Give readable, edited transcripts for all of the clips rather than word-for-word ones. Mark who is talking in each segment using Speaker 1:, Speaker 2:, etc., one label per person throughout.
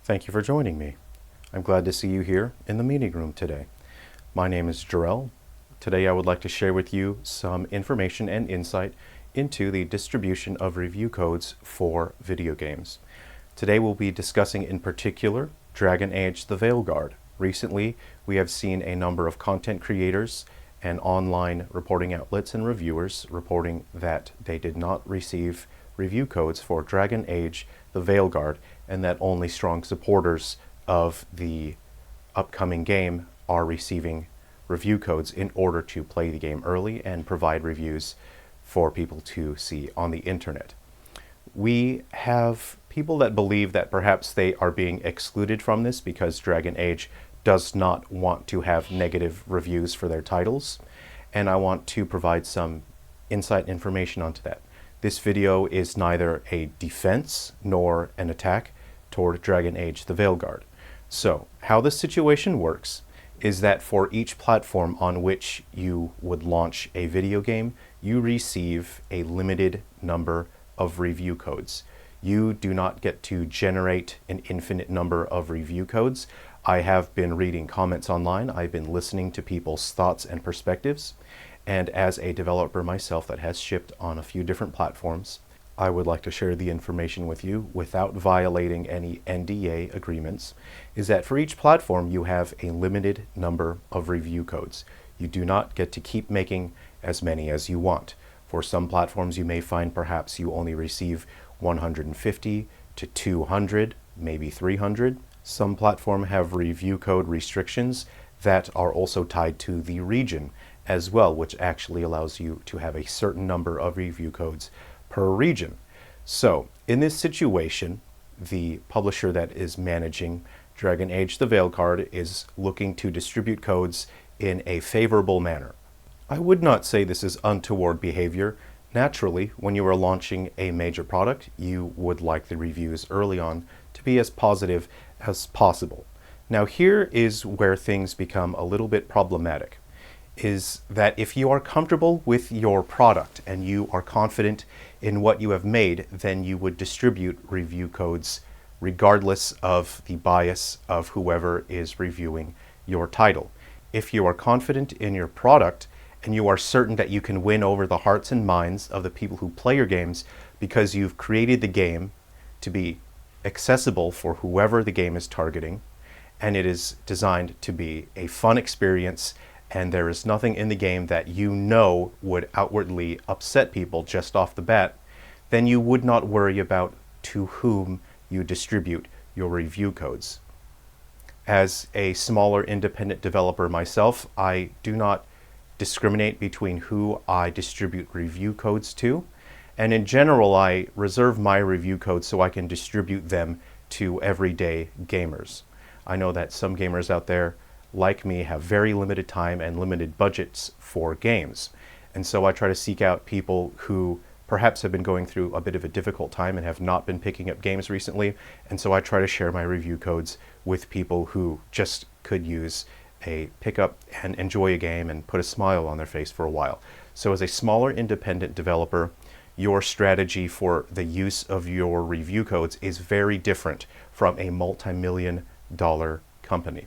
Speaker 1: Thank you for joining me. I'm glad to see you here in the meeting room today. My name is Jerrel. Today I would like to share with you some information and insight into the distribution of review codes for video games. Today we'll be discussing in particular Dragon Age The Veilguard. Recently we have seen a number of content creators and online reporting outlets and reviewers reporting that they did not receive review codes for Dragon Age The Veilguard, and that only strong supporters of the upcoming game are receiving review codes in order to play the game early and provide reviews for people to see on the internet. We have people that believe that perhaps they are being excluded from this because Dragon Age does not want to have negative reviews for their titles, and I want to provide some insight information onto that. This video is neither a defense nor an attack toward Dragon Age The Veilguard. So, how this situation works is that for each platform on which you would launch a video game, you receive a limited number of review codes. You do not get to generate an infinite number of review codes. I have been reading comments online, I've been listening to people's thoughts and perspectives, and as a developer myself that has shipped on a few different platforms, I would like to share the information with you without violating any NDA agreements, is that for each platform you have a limited number of review codes. You do not get to keep making as many as you want. For some platforms you may find perhaps you only receive 150 to 200, maybe 300. Some platforms have review code restrictions that are also tied to the region as well, which actually allows you to have a certain number of review codes per region. So in this situation, the publisher that is managing Dragon Age The Veilguard is looking to distribute codes in a favorable manner. I would not say this is untoward behavior. Naturally, when you are launching a major product, you would like the reviews early on to be as positive as possible. Now here is where things become a little bit problematic, is that if you are comfortable with your product and you are confident in what you have made, then you would distribute review codes regardless of the bias of whoever is reviewing your title. If you are confident in your product and you are certain that you can win over the hearts and minds of the people who play your games because you've created the game to be accessible for whoever the game is targeting, and it is designed to be a fun experience, and there is nothing in the game that you know would outwardly upset people just off the bat, then you would not worry about to whom you distribute your review codes. As a smaller independent developer myself, I do not discriminate between who I distribute review codes to, and in general I reserve my review codes so I can distribute them to everyday gamers. I know that some gamers out there like me have very limited time and limited budgets for games, and so I try to seek out people who perhaps have been going through a bit of a difficult time and have not been picking up games recently, and so I try to share my review codes with people who just could use a pickup and enjoy a game and put a smile on their face for a while. So as a smaller independent developer, your strategy for the use of your review codes is very different from a multi-million-dollar company.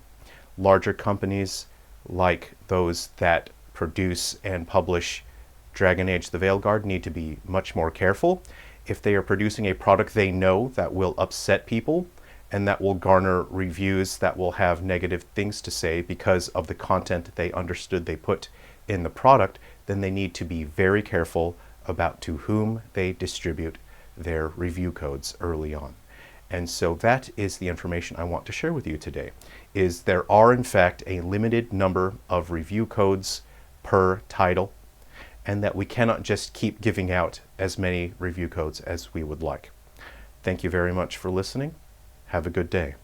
Speaker 1: Larger companies like those that produce and publish Dragon Age The Veilguard need to be much more careful. If they are producing a product they know that will upset people and that will garner reviews that will have negative things to say because of the content they understood they put in the product, then they need to be very careful about to whom they distribute their review codes early on. And so that is the information I want to share with you today, is there are in fact a limited number of review codes per title, and that we cannot just keep giving out as many review codes as we would like. Thank you very much for listening. Have a good day.